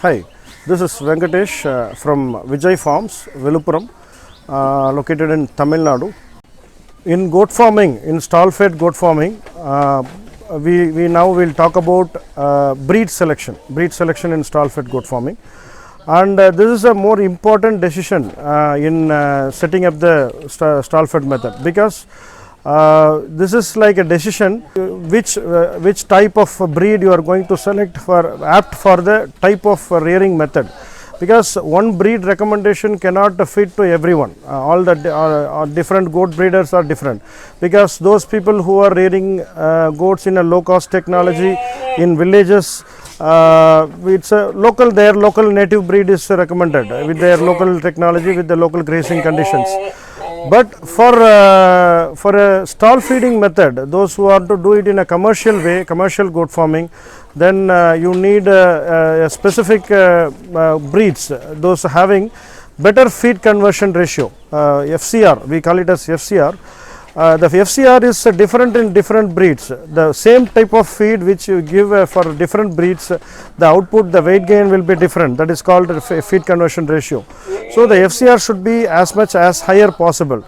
Hi, this is Venkatesh from Vijay Farms, Viluppuram, located in Tamil Nadu. In goat farming, in stall-fed goat farming, we now will talk about breed selection in stall-fed goat farming. And this is a more important decision in setting up the stall-fed method, because this is like a decision which type of breed you are going to select for apt for the type of rearing method, because one breed recommendation cannot fit to everyone. All the different goat breeders are different, because those people who are rearing goats in a low cost technology in villages, it's a local, their local native breed is recommended with their local technology, with the local grazing conditions. But for a stall feeding method, those who want to do it in a commercial way, commercial goat farming, then you need a specific breeds, those having better feed conversion ratio, FCR, we call it as FCR. The FCR is different in different breeds. The same type of feed which you give for different breeds, the output, the weight gain will be different. That is called feed conversion ratio. So the FCR should be as much as higher possible.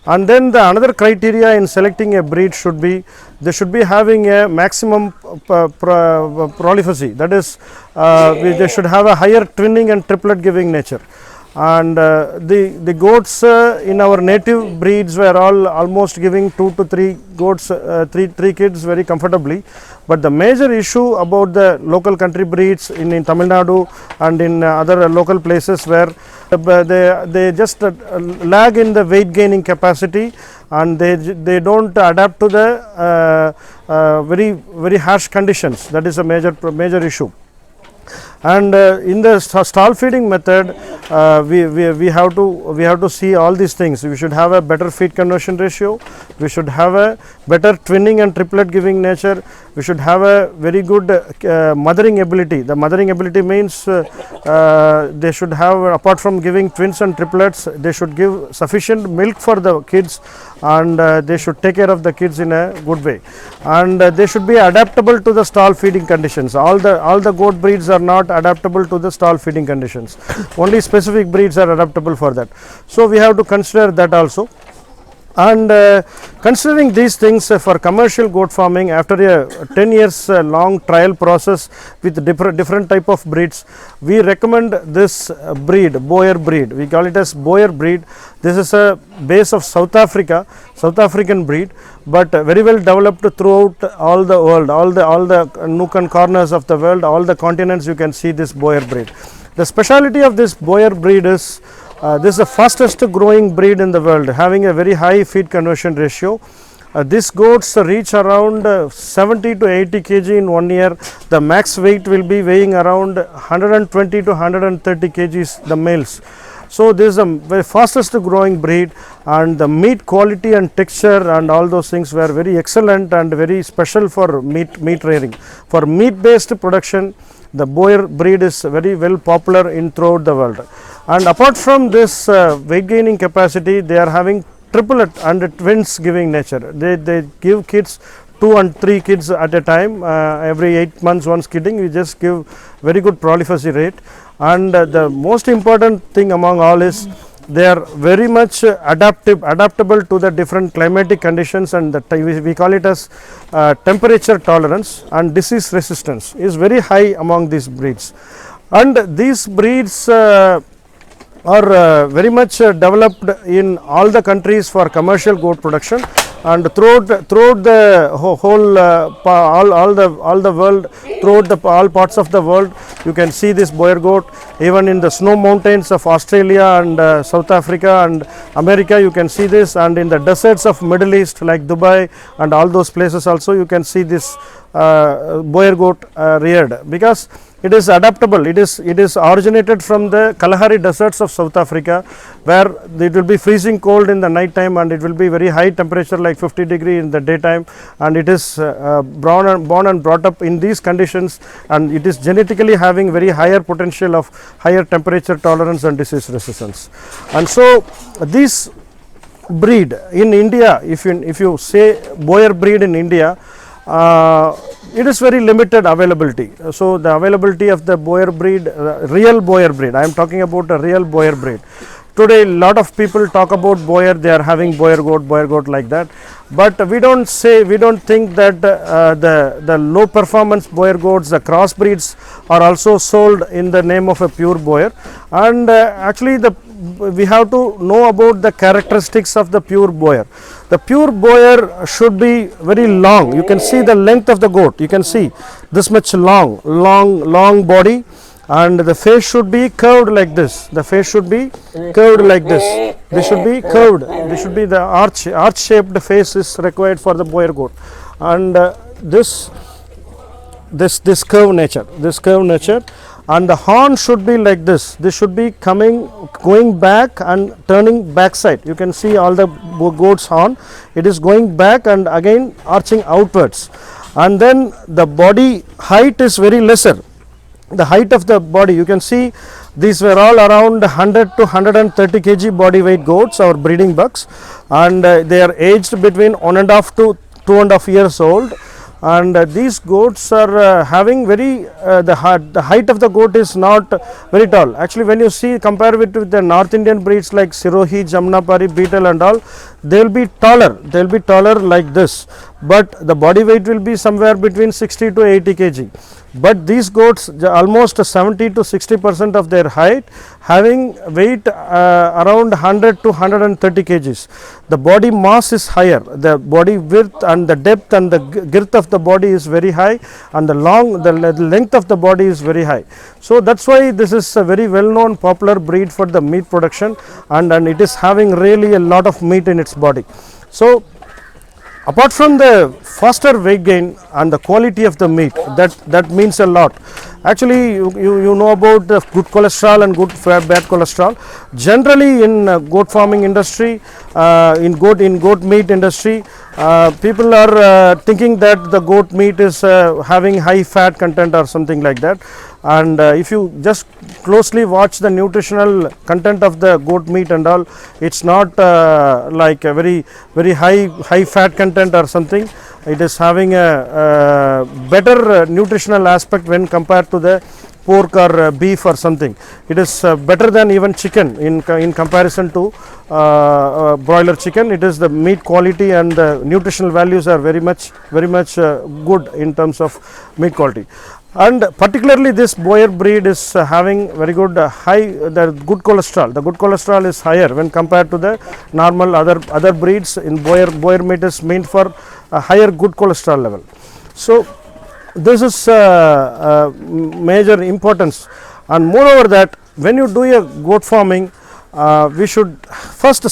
And then the another criteria in selecting a breed should be, they should be having a maximum prolificity. That is, they should have a higher twinning and triplet giving nature. And the goats in our native breeds were almost giving 2 to 3 goats, three kids very comfortably. But the major issue about the local country breeds in Tamil Nadu and in other local places, where they just lag in the weight gaining capacity, and they don't adapt to the very harsh conditions. That is a major issue. And in the stall feeding method, we have to see all these things. We should have a better feed conversion ratio, we should have a better twinning and triplet giving nature, we should have a very good mothering ability. The mothering ability means they should have, apart from giving twins and triplets, they should give sufficient milk for the kids, and they should take care of the kids in a good way, and they should be adaptable to the stall feeding conditions. All the goat breeds are not adaptable to the stall feeding conditions. Only specific breeds are adaptable for that. So we have to consider that also. And considering these things for commercial goat farming, after a 10 years long trial process with different type of breeds, we recommend this breed, Boer breed. We call it as Boer breed. This is a base of South African breed, but very well developed throughout all the world, all the nook and corners of the world, all the continents. You can see this Boer breed. The speciality of this Boer breed is this is the fastest growing breed in the world, having a very high feed conversion ratio. These goats reach around 70 to 80 kg in 1 year. The max weight will be weighing around 120 to 130 kgs, the males. So this is a very fastest growing breed, and the meat quality and texture and all those things were very excellent and very special for meat rearing. For meat based production, the Boer breed is very well popular in throughout the world. And apart from this weight gaining capacity, they are having triplet and twins giving nature. They give kids 2 and 3 kids at a time, every 8 months once kidding. We just give very good prolificity rate. And the most important thing among all is they are very much adaptable to the different climatic conditions, and we call it as temperature tolerance, and disease resistance is very high among these breeds. And these breeds are very much developed in all the countries for commercial goat production, and throughout the whole all the world, throughout all parts of the world, you can see this Boer goat. Even in the snow mountains of Australia and South Africa and America, you can see this, and in the deserts of Middle East like Dubai and all those places also, you can see this Boer goat reared, because it is adaptable. It is originated from the Kalahari deserts of South Africa, where it will be freezing cold in the night time, and it will be very high temperature like 50 degree in the daytime, and it is born and brought up in these conditions, and it is genetically having very higher potential of higher temperature tolerance and disease resistance. And so this breed in India, if you say Boer breed in India, it is very limited availability. So the availability of the Boer breed, real Boer breed, I am talking about a real Boer breed. Today, a lot of people talk about Boer, they are having Boer goat like that. But we don't think that the low performance Boer goats, the crossbreeds are also sold in the name of a pure Boer. And actually, we have to know about the characteristics of the pure Boer. The pure Boer should be very long. You can see the length of the goat. You can see this much long body. And the face should be curved like this. The face should be curved like this. They should be curved. They should be the arch shaped face is required for the Boer goat. And this curved nature, and the horn should be like this. This should be going back and turning backside. You can see all the goat's horn. It is going back and again arching outwards. And then the body height is very lesser. The height of the body, you can see these were all around 100 to 130 kg body weight goats, our breeding bucks, and they are aged between 1.5 to 2.5 years old. And these goats are having the height of the goat is not very tall. Actually, when you compare it with the North Indian breeds like Sirohi, Jamnapari, Beetle and all, they will be taller like this, but the body weight will be somewhere between 60 to 80 kg. But these goats, almost 70 to 60% of their height, having weight around 100 to 130 kgs. The body mass is higher, the body width and the depth and the girth of the body is very high, and the length of the body is very high. So that's why this is a very well known popular breed for the meat production, and it is having really a lot of meat in its body. So apart from the faster weight gain and the quality of the meat, that means a lot. Actually, you know about the good cholesterol and bad cholesterol. Generally, in goat farming industry, in goat meat industry, people are thinking that the goat meat is having high fat content or something like that. And if you just closely watch the nutritional content of the goat meat and all, it's not like a very high fat content or something. It is having a better nutritional aspect when compared to the pork or beef or something. It is better than even chicken in comparison to broiler chicken. It is the meat quality and the nutritional values are very much good in terms of meat quality. And particularly this Boer breed is having very good good cholesterol. The good cholesterol is higher when compared to the normal other breeds. In Boer meat is meant for a higher good cholesterol level. So this is major importance. And moreover that when you do a goat farming, we should first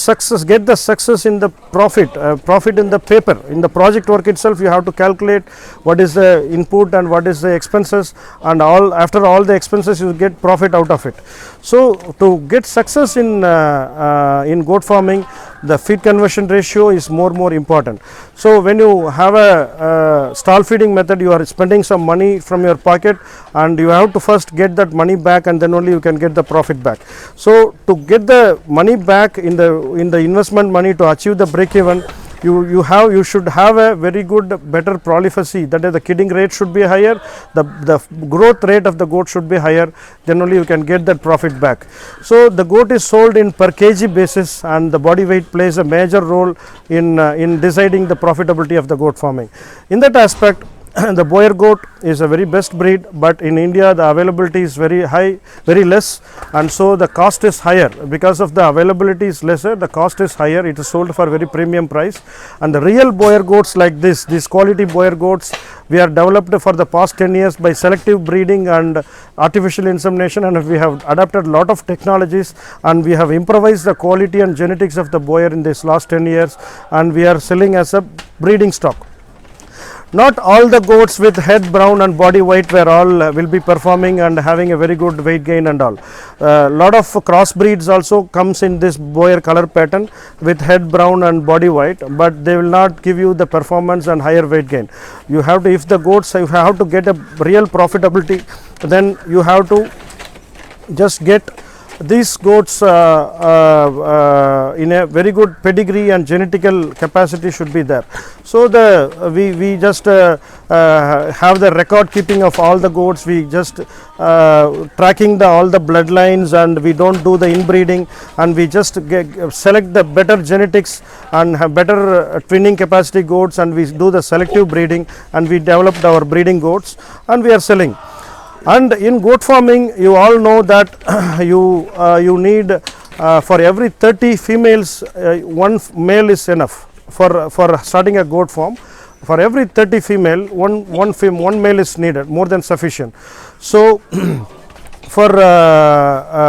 get the success in the profit in the paper. In the project work itself, you have to calculate what is the input and what is the expenses, and after all the expenses you get profit out of it. So to get success in goat farming, the feed conversion ratio is more important. So when you have a stall feeding method, you are spending some money from your pocket, and you have to first get that money back, and then only you can get the profit back. So to get the money back in the investment money, to achieve the break even, you should have a very good better prolificity. That is, the kidding rate should be higher, the growth rate of the goat should be higher, then only you can get that profit back. So the goat is sold in per kg basis, and the body weight plays a major role in deciding the profitability of the goat farming. In that aspect, the Boer goat is a very best breed, but in India the availability is very less, and so the cost is higher. Because of the availability is lesser, the cost is higher. It is sold for very premium price. And the real Boer goats like these quality Boer goats, we are developed for the past 10 years by selective breeding and artificial insemination, and we have adapted a lot of technologies, and we have improvised the quality and genetics of the Boer in this last 10 years, and we are selling as a breeding stock. Not all the goats with head brown and body white will be performing and having a very good weight gain and all. Lot of crossbreeds also comes in this Boer color pattern with head brown and body white, but they will not give you the performance and higher weight gain. You have to, if you have to get a real profitability, then you have to just get these goats in a very good pedigree and genetical capacity should be there. So we just have the record keeping of all the goats. We just tracking all the bloodlines, and we don't do the inbreeding, and we just select the better genetics and have better twinning capacity goats, and we do the selective breeding, and we developed our breeding goats, and we are selling. And in goat farming, you all know that you need for every 30 females, one male is enough for starting a goat farm. For every 30 female, one male is needed, more than sufficient. So for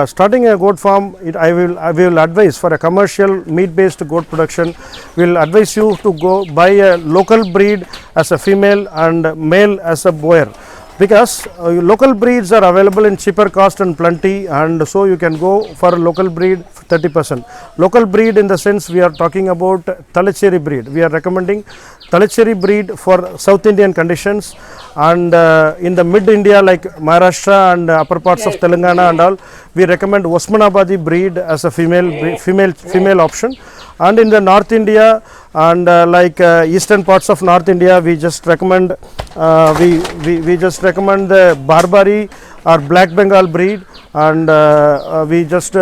starting a goat farm, I will advise for a commercial meat based goat production, we will advise you to go buy a local breed as a female and male as a boyer, because local breeds are available in cheaper cost and plenty, and so you can go for a local breed 30%. Local breed in the sense we are talking about Talacheri breed. We are recommending Talacheri breed for South Indian conditions, and in the mid India like Maharashtra and upper parts of Telangana and all, we recommend Osmanabadi breed as a female option. And in the North India and like eastern parts of North India, we just recommend we just recommend the Barbary or Black Bengal breed, and we just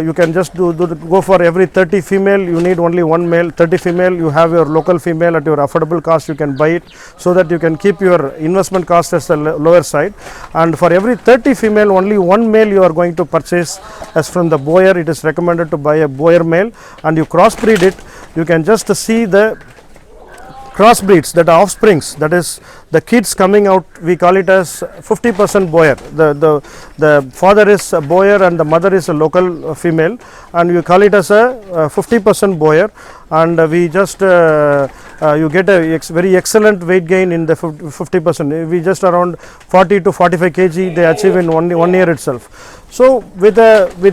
you can just go for every 30 female, you need only one male. 30 female, you have your local female at your affordable cost, you can buy it, so that you can keep your investment cost as the lower side. And for every 30 female, only one male you are going to purchase as from the boyer. It is recommended to buy a boyer male, and you crossbreed it. You can just see the crossbreeds, that are offsprings, that is the kids coming out, we call it as 50% boyer. The father is a boyer and the mother is a local female, and we call it as a 50% boyer, and we just you get a very excellent weight gain in the 50%. We just around 40 to 45 kg they achieve in one year itself. So with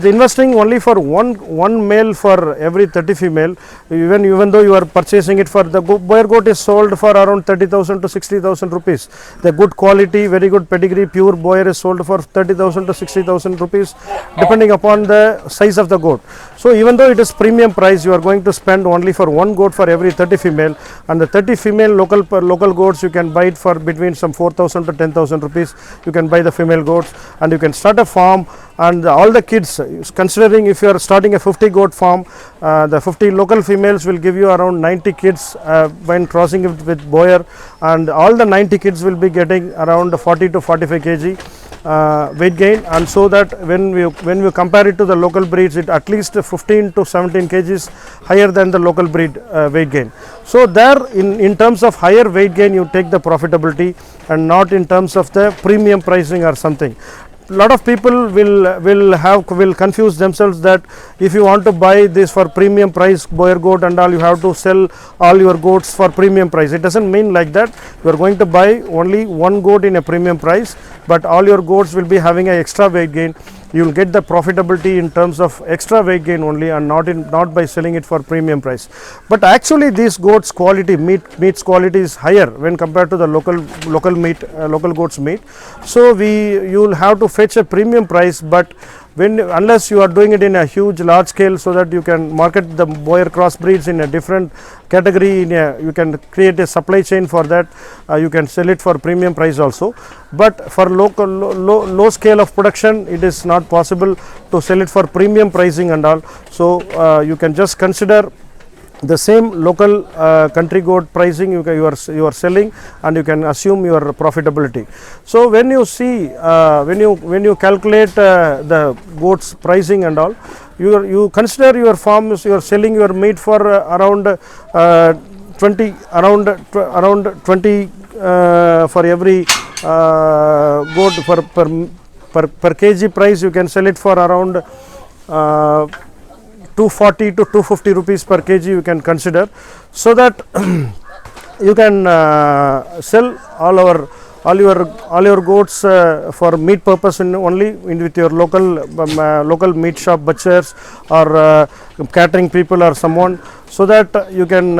investing only for one male for every 30 female, even though you are purchasing it, for the boyer goat is sold for around 30,000 to 60,000 rupees. The good quality, very good pedigree, pure boyer is sold for 30,000 to 60,000 rupees, depending upon the size of the goat. So even though it is premium price, you are going to spend only for one goat for every 30 female, and the 30 female local goats you can buy it for between some 4,000 to 10,000 rupees. You can buy the female goats, and you can start a farm. And all the kids, considering if you are starting a 50 goat farm, the 50 local females will give you around 90 kids when crossing it with boyer, and all the 90 kids will be getting around 40 to 45 kg weight gain. And so that when we compare it to the local breeds, it at least 15 to 17 kgs higher than the local breed weight gain. So there in terms of higher weight gain, you take the profitability, and not in terms of the premium pricing or something. Lot of people will confuse themselves that if you want to buy this for premium price boyer goat and all, you have to sell all your goats for premium price. It doesn't mean like that. You are going to buy only one goat in a premium price, but all your goats will be having an extra weight gain. You will get the profitability in terms of extra weight gain only, and not by selling it for premium price. But actually these goats quality, meat's quality is higher when compared to the local meat, local goats meat. So you will have to fetch a premium price, but unless you are doing it in a huge large scale, so that you can market the boyer crossbreeds in a different category, you can create a supply chain for that, you can sell it for premium price also. But for low scale of production, it is not possible to sell it for premium pricing and all. So you can just consider the same local country goat pricing you are selling, and you can assume your profitability. So when you see when you calculate the goats pricing and all, you consider your farms, you are selling your meat for around 20 for every goat per kg price. You can sell it for around 240 to 250 rupees per kg, you can consider, so that you can sell all your goats for meat purpose only with your local meat shop butchers or catering people or someone, so that you can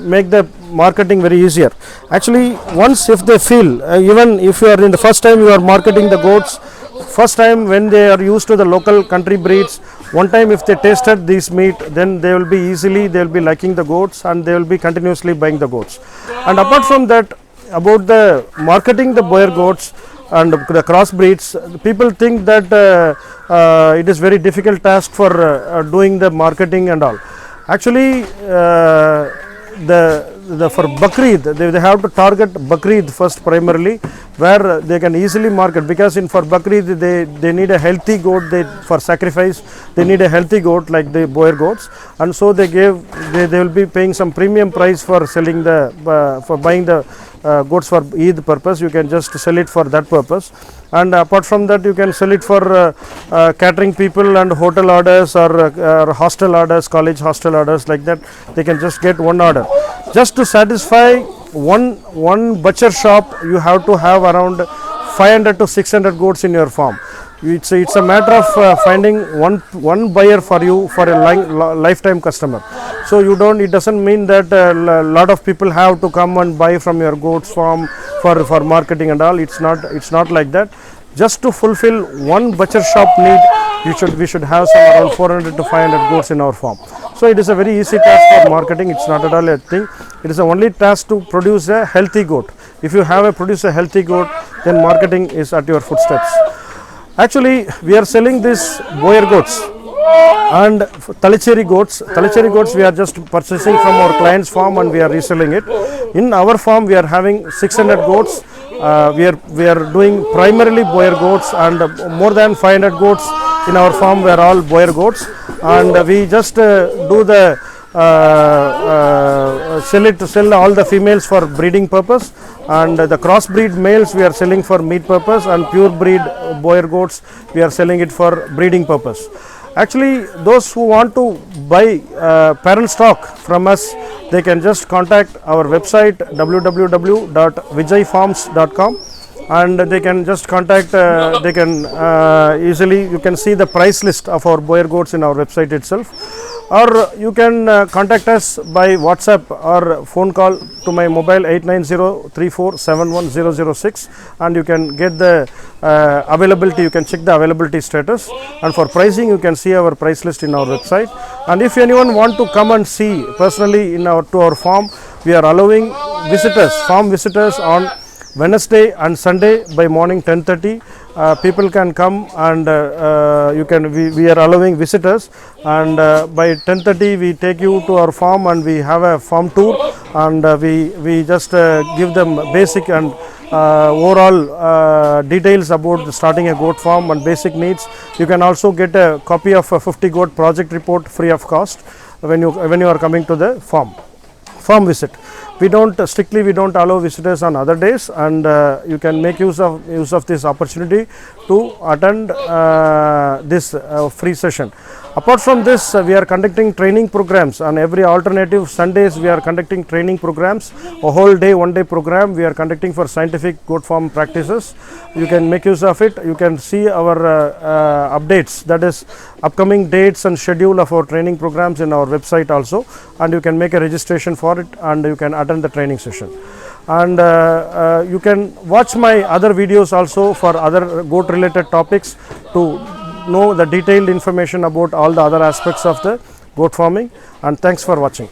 make the marketing very easier. Actually, once if they feel, even if you are in the first time you are marketing the goats, first time when they are used to the local country breeds, one time if they tasted this meat, then they will be liking the goats, and they will be continuously buying the goats. And apart from that, about the marketing the Boer goats and the crossbreeds, people think that it is very difficult task for doing the marketing and all. Actually, for Bakrid, they have to target Bakrid first primarily, where they can easily market, because for Bakrid they need a healthy goat, for sacrifice they need a healthy goat like the Boer goats, and so they will be paying some premium price for selling for buying the goats for Eid purpose. You can just sell it for that purpose, and apart from that you can sell it for catering people and hotel orders, or hostel orders, college hostel orders, like that. They can just get one order. Just to satisfy one butcher shop, you have to have around 500 to 600 goats in your farm. It's a matter of finding one buyer for you for a lifetime customer. So it doesn't mean that a lot of people have to come and buy from your goats farm for marketing and all. It's not like that. Just to fulfill one butcher shop need, we should have some around 400 to 500 goats in our farm. So it is a very easy task for marketing. It's not at all a thing. It is the only task to produce a healthy goat. If you produce a healthy goat, then marketing is at your footsteps. Actually, we are selling this Boer goats and Talacheri goats. Talacheri goats we are just purchasing from our client's farm, and we are reselling it. In our farm we are having 600 goats. We are doing primarily Boer goats, and more than 500 goats in our farm were all Boer goats, and we just do the sell all the females for breeding purpose, and the crossbreed males we are selling for meat purpose, and pure breed Boer goats we are selling it for breeding purpose. Actually, those who want to buy parent stock from us, they can just contact our website www.vijayfarms.com, and they can just contact, they can easily, you can see the price list of our Boer goats in our website itself, or you can contact us by WhatsApp or phone call to my mobile 8903471006, and you can get the availability, you can check the availability status, and for pricing you can see our price list in our website. And if anyone want to come and see personally to our farm, we are allowing farm visitors on Wednesday and Sunday by morning 10:30. People can come, and we are allowing visitors, and by 10:30 we take you to our farm, and we have a farm tour, and we just give them basic and overall details about starting a goat farm and basic needs. You can also get a copy of a 50 goat project report free of cost when you are coming to the farm visit. We don't allow visitors on other days, and you can make use of this opportunity to attend this free session. Apart from this, we are conducting training programs on every alternative Sundays. We are conducting training programs, a whole day, one day program we are conducting for scientific goat farm practices. You can make use of it. You can see our updates, that is upcoming dates and schedule of our training programs in our website also, and you can make a registration for it, and you can attend the training session. And you can watch my other videos also for other goat related topics to know the detailed information about all the other aspects of the goat farming. And thanks for watching.